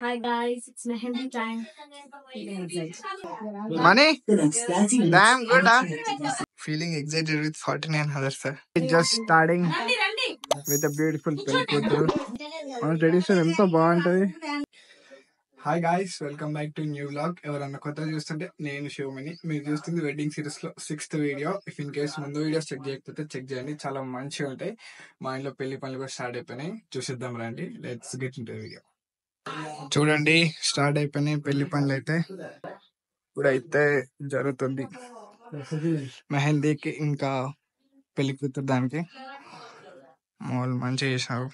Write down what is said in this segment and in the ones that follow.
Hi guys, it's Mehendi time. Feeling excited. Money? Damn good, huh? Feeling excited with 49 others, sir. Just starting with a beautiful పెళ్లి కూతురు. మన tradition ఎంతో బాగుంటది. Hi guys, welcome back to new vlog. ఎవరన్నా కొత్తగా చూస్తుంటే నేను శివమణి. మీరు చూస్తుంది వెడ్డింగ్ సిరీస్ లో 6th video. If in case ముందు వీడియోస్ చెక్ చేయకపోతే చెక్ చేయండి, చాలా మంచిగా ఉంటాయి. మా ఇంట్లో పెళ్లి పనులు కూడా స్టార్ట్ అయిపోయినాయి, చూసిద్దాం రండి. Let's get into video. చూడండి, స్టార్ట్ అయిపోయినాయి పెళ్లి పనులు అయితే. ఇప్పుడైతే జరుగుతుంది మెహందీకి, ఇంకా పెళ్లి కూతురు దానికి. మాల్ మంచిగా చేశారు.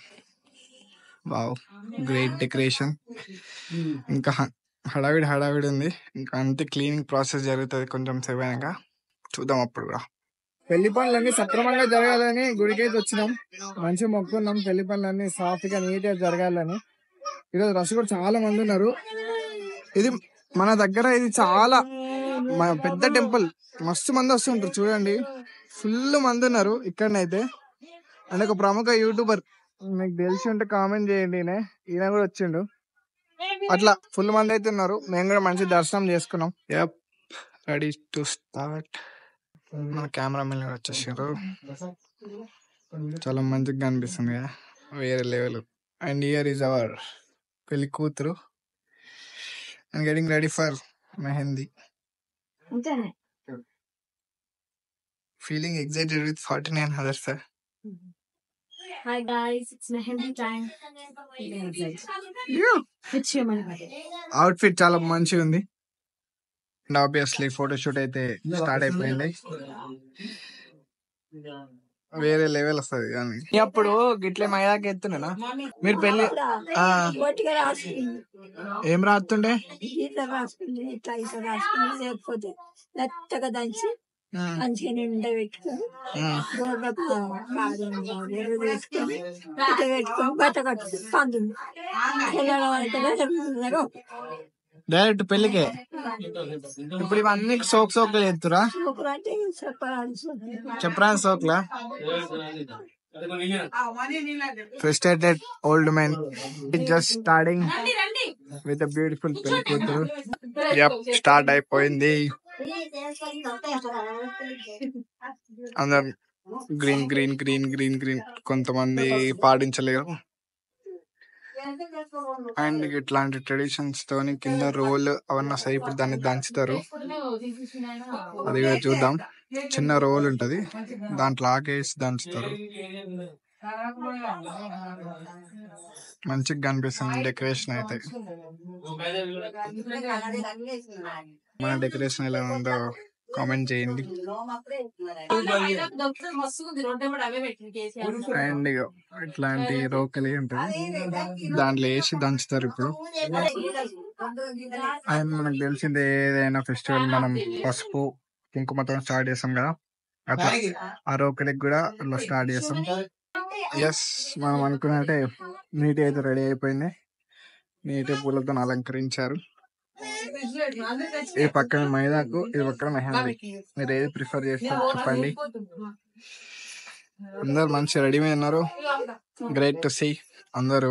Wow, great decoration. ఇంకా హడావిడి ఉంది. ఇంకా అంతే క్లీనింగ్ ప్రాసెస్ జరుగుతుంది కొంచెం సేపైనాక. చూద్దాం అప్పుడు కూడా. పెళ్లి పనులన్నీ సక్రమంగా జరగాలని గుడికైతే వచ్చినాం. మంచిగా మొక్కున్నాం పెళ్లి పనులన్నీ సాఫ్ట్ గా నీట్ గా జరగాలని. ఈరోజు రష్ కూడా చాలా మంది ఉన్నారు. ఇది మన దగ్గర ఇది చాలా పెద్ద టెంపుల్, మస్తు మంది వస్తుంటారు. చూడండి, ఫుల్ మంది ఉన్నారు ఇక్కడనైతే. అంటే ఒక ప్రముఖ యూట్యూబర్, మీకు తెలిసి ఉంటే కామెంట్ చేయండి. ఈయన కూడా వచ్చిండు. అట్లా ఫుల్ మంది అయితే ఉన్నారు. మేము కూడా మంచి దర్శనం చేసుకున్నాం. Ready to start. మన కెమెరామెన్ కూడా వచ్చేసారు. చాలా మంచిగా కనిపిస్తుంది కదా, వేరే level. And here is our పెళ్లి కూతురు and getting ready for mehndi. Feeling excited with 49 others, sir. Hi guys, it's Mehendi time. Feeling excited. It's your money. Outfit చాలా మంచిగా ఉంది. అండ్ ఆబ్వియస్లీ ఫోటోషూట్ అయితే స్టార్ట్ అయిపోయింది. వేరే లెవెల్ వస్తుంది కానీ అప్పుడు గిట్లే మైదాకి ఎత్తుండేనా మీరు పెళ్లి? ఏం రాస్తుండే? లేకపోతే మెత్తగా దంచి మంచిగా నిండా పెట్టుకొని పెట్టుకొని బట్ట కట్టుకొని పందులు డైరెక్ట్ పెళ్లికే. ఇప్పుడు ఇవన్నీ సోకులు ఎత్తురా, చెప్పరా సోకులా? Frustrated old man just starting with beautiful పెళ్లి కూతురు. స్టార్ట్ అయిపోయింది. అందరు green green green green green, కొంతమంది పాటించలేరు. అండ్ ఇట్లాంటి ట్రెడిషన్స్ తోని కింద రోల్ అవన్నీ వస్తాయి. ఇప్పుడు దాన్ని దంచుతారు, అది కూడా చూద్దాం. చిన్న రోల్ ఉంటది, దాంట్లో ఆకేసి దంచుతారు. మంచిగా కనిపిస్తుంది డెకరేషన్ అయితే. మన డెకరేషన్ ఎలా ఉందో కామెంట్ చేయండి. అండ్ ఇట్లాంటి రోకలి ఉంటుంది, దాంట్లో వేసి దంచుతారు ఇప్పుడు. అండ్ మనకు తెలిసింది, ఏదైనా ఫెస్టివల్ మనం పసుపు కుంకుమతో స్టార్ట్ చేస్తాం కదా, అట్లా ఆ రోకలికి కూడా అట్లా స్టార్ట్ చేస్తాం. ఎస్, మనం అనుకున్నట్టే నీట్ అయితే రెడీ అయిపోయింది. నీట్ పూలతో అలంకరించారు. ఈ పక్కన మైదాకు, ఈ పక్కన మెహందీ. మీరు ఏది ప్రిఫర్ చేస్తారు చెప్పండి. అందరు మంచి రెడీ మీద ఉన్నారు. Great to see. అందరూ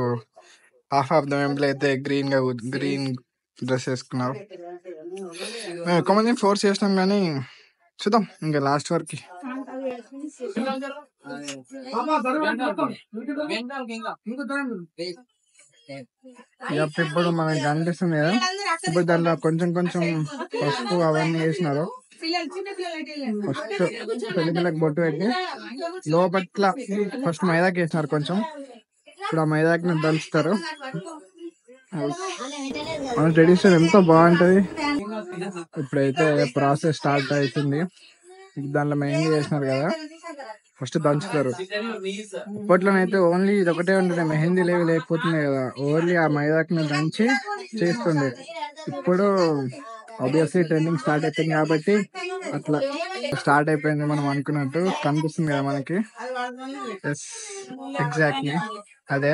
హాఫ్ ఆఫ్ ద మెంబర్లు అయితే గ్రీన్ డ్రెస్ వేసుకున్నారు. మేము ఎక్కువ మంది ఫోర్స్ చేసినాం కానీ చూద్దాం ఇంకా లాస్ట్ వరకు. ఇప్పుడు మనకి కనిపిస్తుంది కదా, ఇప్పుడు దాంట్లో కొంచెం కొంచెం పసుపు అవన్నీ వేసినారు. ఫస్ట్ పెళ్లి పిల్లకి బొట్టు పెట్టి లోపట్ల ఫస్ట్ మైదాకి వేసినారు కొంచెం. ఇప్పుడు ఆ మైదాకి దంచుతారు. మన ట్రెడిషన్ ఎంతో బాగుంటది. ఇప్పుడైతే ప్రాసెస్ స్టార్ట్ అవుతుంది. దాంట్లో మెహందీ చేసినారు కదా, ఫస్ట్ దంచుతారు. అప్పట్లోనైతే ఓన్లీ ఇది ఒకటే ఉంటుండే, మెహందీ లేకపోతుండే కదా, ఓన్లీ ఆ మైదాకి దంచి చేస్తుండే. ఇప్పుడు ఆబ్వియస్లీ ట్రెండింగ్ స్టార్ట్ అయిపోయింది కాబట్టి అట్లా స్టార్ట్ అయిపోయింది. మనం అనుకున్నట్టు కనిపిస్తుంది కదా మనకి. ఎస్, ఎగ్జాక్ట్లీ అదే.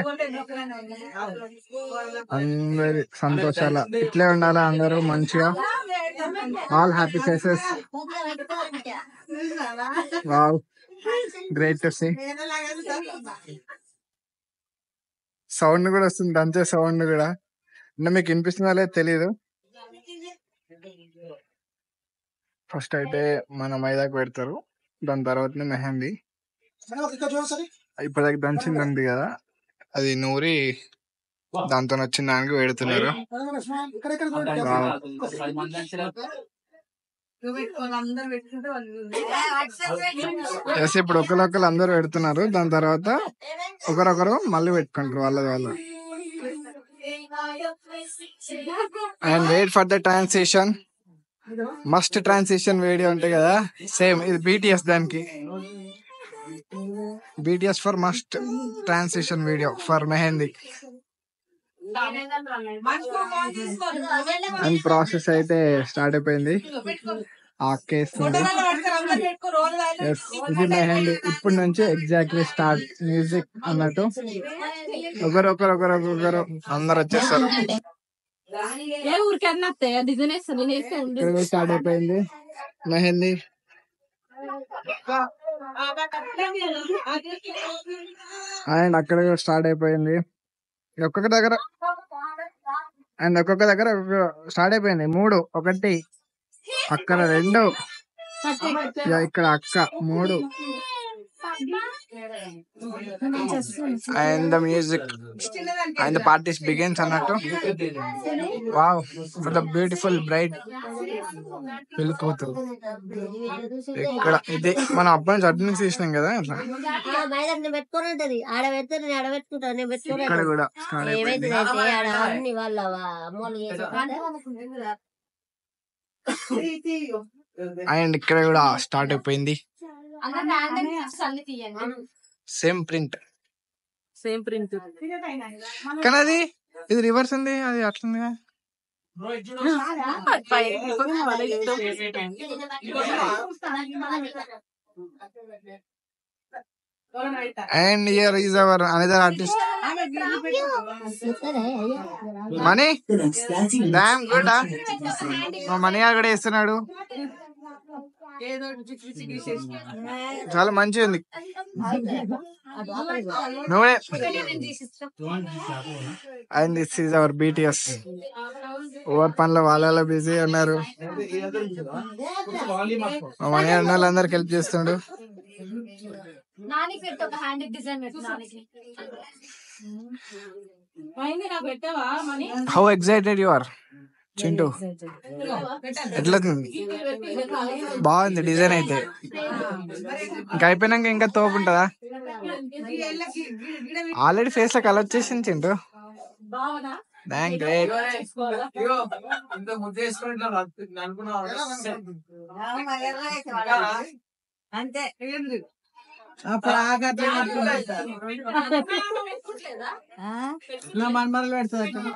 అందరి సంతోషాల ఇట్లే ఉండాలా, అందరూ మంచిగా, all happy faces. Wow, great to see. Sound కూడా వస్తుంది, దంచే సౌండ్ కూడా. అంటే మీకు వినిపిస్తుందా లేదు తెలియదు. ఫస్ట్ అయితే మన మైదాకు పెడతారు, దాని తర్వాతనే మెహందీ. ఇప్పటిదాకా దంచింది ఉంది కదా, అది నూరి దాంతో వచ్చిన దానికి పెడుతున్నారు. ఇప్పుడు ఒకరొకరు అందరు పెడుతున్నారు, దాని తర్వాత ఒకరొకరు మళ్ళీ పెట్టుకుంటారు వాళ్ళది వాళ్ళు. And wait for the transition. Must transition video ఉంటాయి కదా, సేమ్ ఇది BTS దానికి. BTS for must transition video for mehndi. And process అయితే స్టార్ట్ అయిపోయింది. ఆకేస్తుంది. ఇది మెహందీ ఇప్పటి నుంచి ఎగ్జాక్ట్లీ స్టార్ట్ మ్యూజిక్ అన్నట్టు. ఒకరు అందరు వచ్చేస్తారు. స్టార్ట్ అయిపోయింది మెహందీ. అండ్ అక్కడ స్టార్ట్ అయిపోయింది ఒక్కొక్క దగ్గర. అండ్ ఒక్కొక్క దగ్గర స్టార్ట్ అయిపోయింది. 3, 1 అక్కడ 2, ఇక్కడ అక్క 3. And the music and the parties begins అన్నట్టు. Wow, for the beautiful bride. పెళ్లి కూతురు ఇక్కడ. ఇది మనం అప్పటి నుంచి అటు నుంచి తీసినాం కదా, అట్లా ఇక్కడ కూడా స్టార్ట్ అయిపోయింది. అండ్ ఇక్కడ కూడా స్టార్ట్ అయిపోయింది. సేమ్ ప్రింట్ కానీ అది ఇది రివర్స్ ఉంది, అది అట్లుంది. And here is our another artist, Mani. Damn good. మా మనీ కూడా వేస్తున్నాడు, చాలా మంచిగా ఉంది. And this is our BTS. Over పనుల వాళ్ళ బిజీ ఉన్నారు. మా మనీ అన్న వాళ్ళందరికి హెల్ప్ చేస్తుండు. How excited you are Chintu? ఎట్లా బాగుంది డిజైన్ అయితే. ఇంకా అయిపోయినాక ఇంకా తోపుంటదా? ఆల్రెడీ ఫేస్ లో కలర్ వచ్చేసింది చింటూ. గ్రేట్. అంతే మనమరలు పెడుతుంది.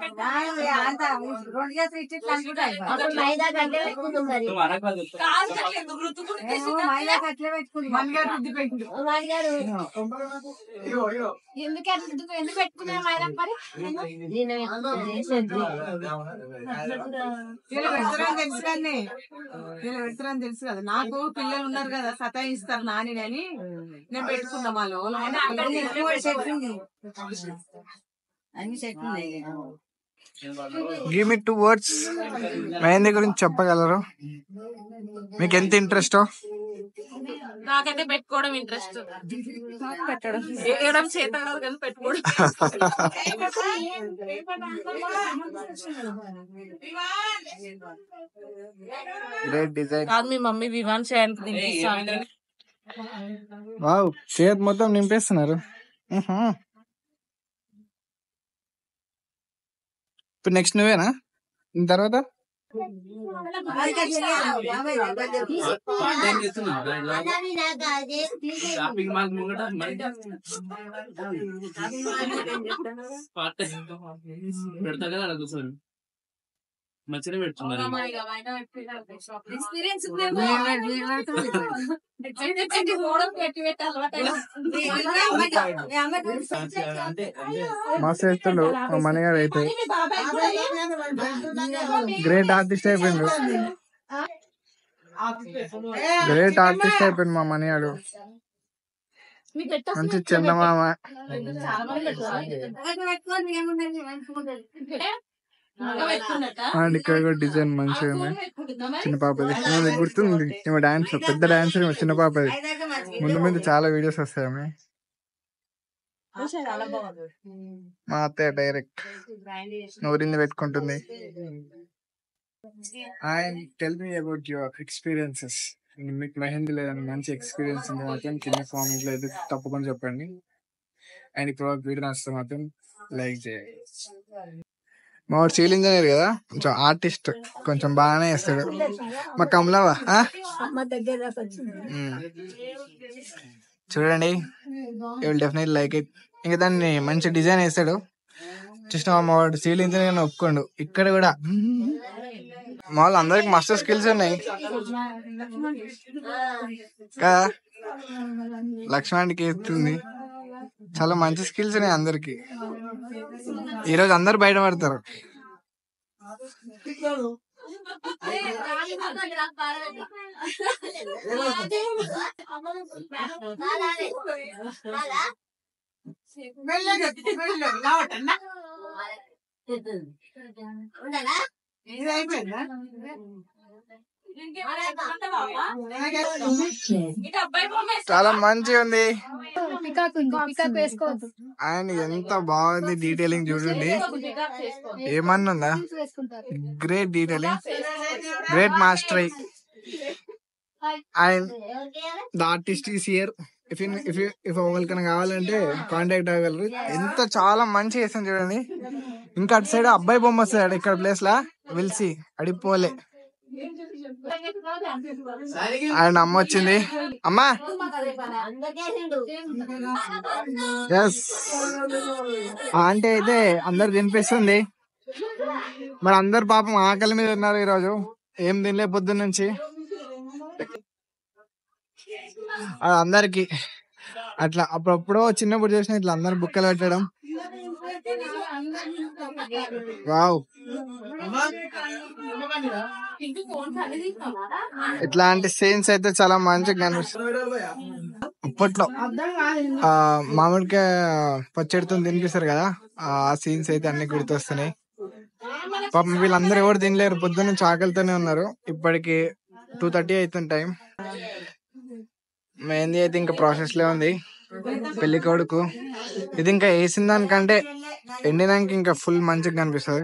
పెడతారని తెలుసు కదా నాకు. పిల్లలు ఉన్నారు కదా, సతాయిస్తారు నాని అని నేను పెట్టుకున్నా. వాళ్ళు అన్ని సెట్ ఉన్నాయి. గివ్ మీ 2 words మెహందీ గురించి చెప్పగలరు? మీకు ఎంత ఇంట్రెస్ట్? నాకైతే పెట్టుకోవడం ఇంట్రెస్ట్, పెట్టడం వేయడం చేత కాదు కానీ పెట్టుకోవడం. Great design. కాదు మీ మమ్మీ వివాన్ చేయడానికి. వావ్, చేతి మొత్తం నింపేస్తున్నారు. ఇప్పుడు నెక్స్ట్ నువ్వేనా తర్వాత? మంచిగా పెడుతున్నారు. మస్తు చేస్తుండు మా మనగాడు అయితే. గ్రేట్ ఆర్టిస్ట్ అయిపోయిండు. గ్రేట్ ఆర్టిస్ట్ అయిపోయింది మా మనగాడు. మంచి చందమామ. అండ్ ఇక్కడ కూడా డిజైన్ మంచిగా ఉంది. చిన్న పాపది నాకు గుర్తుంది, ఏమో డాన్స్, పెద్ద డాన్సర్ ఏమో చిన్న పాపది. ముందు ముందు చాలా వీడియోస్ వస్తాయి ఆమె. మా అత్తయ్య డైరెక్ట్ నోరింది పెట్టుకుంటుంది. And tell me about your experiences. మీకు మెహందీ లేదని మంచి ఎక్స్పీరియన్స్ ఉంది మాత్రం కింద కామెంట్లో అయితే తప్పకుండా చెప్పండి. అండ్ ఇప్పుడు వీడియో నచ్చితే మాత్రం లైక్ చేయండి. మా వాడు సివిల్ ఇంజనీర్ కదా, కొంచెం ఆర్టిస్ట్, కొంచెం బాగానే వేస్తాడు. మా కమలవా చూడండి, you will definitely like it. ఇంకా దాన్ని మంచి డిజైన్ వేస్తాడు. చూసిన మా వాడు సివిల్ ఇంజనీర్ ఒప్పుకోండు. ఇక్కడ కూడా మా వాళ్ళు అందరికి మస్తు స్కిల్స్ ఉన్నాయి కదా. లక్ష్మణ్కి వేస్తుంది, చాలా మంచి స్కిల్స్ ఉన్నాయి అందరికి. ఈరోజు అందరు బయటపడతారు. చాలా మంచిగా ఉంది అండ్ ఎంత బాగుంది. డీటెయిలింగ్ చూడండి, ఏమన్నా ఉందా? Great detailing, great mastery. And the artist is here. If ఎవరికైనా కావాలంటే కాంటాక్ట్ అవ్వగలరు. ఎంత చాలా మంచి చేసాను చూడండి. ఇంకా అటు సైడ్ అబ్బాయి బొమ్మ వస్తుంది ఇక్కడ ప్లేస్ లా, విల్సి అడిపోలే. అండ్ అమ్మ వచ్చింది. అమ్మా ఎస్, ఆంటీ అయితే అందరు తినిపిస్తుంది. మరి అందరు పాపం ఆకలి మీద ఉన్నారు ఈరోజు, ఏం తినలే పొద్దున్న నుంచి. అది అందరికి అట్లా అప్పుడప్పుడు చిన్నప్పుడు చేసిన ఇట్లా అందరు బుక్కలు పెట్టడం. వావ్, ఇట్లాంటి సీన్స్ అయితే చాలా మంచిగా కనిపిస్తుంది. అప్పట్లో మామిడికాయ పచ్చడితో తినిపిస్తారు కదా, ఆ సీన్స్ అయితే అన్ని గుర్తొస్తున్నాయి. పాపం వీళ్ళందరూ ఎవరు తినలేరు, పొద్దున్న నుంచి ఆకలితోనే ఉన్నారు. ఇప్పటికి 2:30 అవుతుంది టైం. మెహందీ అయితే ఇంకా ప్రాసెస్ లో ఉంది. పెళ్లి కొడుకు ఇది ఇంకా వేసిన దానికంటే ఎండినాక ఇంకా ఫుల్ మంచిగా కనిపిస్తుంది.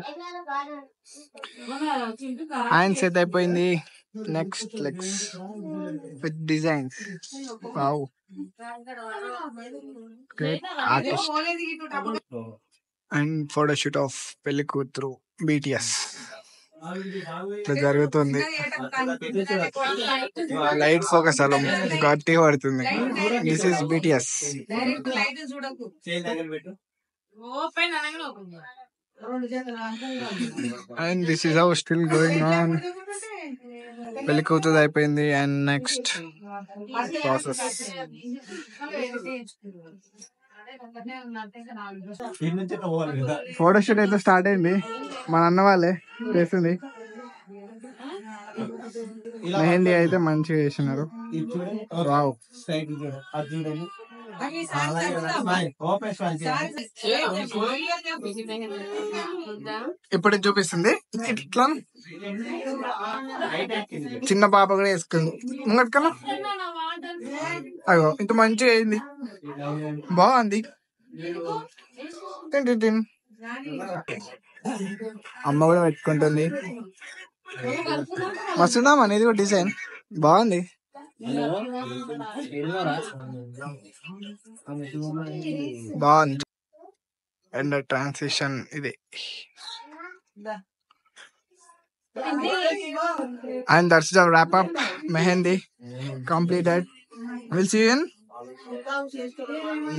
హ్యాండ్స్ అయితే అయిపోయింది. Next legs with designs. Wow, great artist. And photoshoot of పెళ్లి కూతురు BTS జరుగుతుంది. లైట్ ఫోకస్ అలా గట్టిగా పడుతుంది. This is BTS. And this is how still going on. పెళ్లి కూతురు అయిపోయింది. And next process. ఫోటోషూట్ అయితే స్టార్ట్ అయింది. మన అన్న వాళ్ళే చేసింది. మెహందీ అయితే మంచిగా చేసినారు. వావ్, ఇప్పుడు చూపిస్తుంది ఇట్లా. చిన్న పాప కూడా వేసుకుంది ముంగట్కన్నా. అయ్యో ఇంత మంచిగా అయింది, బాగుంది. అమ్మ కూడా పెట్టుకుంటుంది. మస్తుందా అనేది కూడా డిజైన్ బాగుంది. బాగుంది. అండ్ ట్రాన్సిషన్ ఇది. And that's the wrap up. Mehendi completed. We'll see you in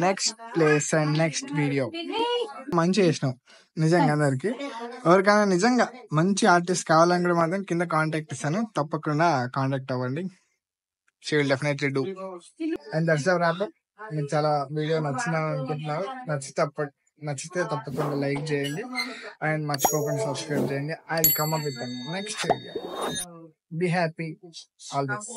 next place and next video. మంచి చేసినాం నిజంగా. అందరికి ఎవరికైనా నిజంగా మంచి ఆర్టిస్ట్ కావాలని కూడా మాత్రం కింద కాంటాక్ట్ ఇస్తాను, తప్పకుండా కాంటాక్ట్ అవ్వండి. She will definitely do. And that's the wrap up. మీకు చాలా వీడియో నచ్చిందని అనుకుంటున్నారు. నచ్చితే తప్పకుండా లైక్ చేయండి అండ్ మర్చిపోకుండా సబ్స్క్రైబ్ చేయండి. I will come up with next video. Be happy always.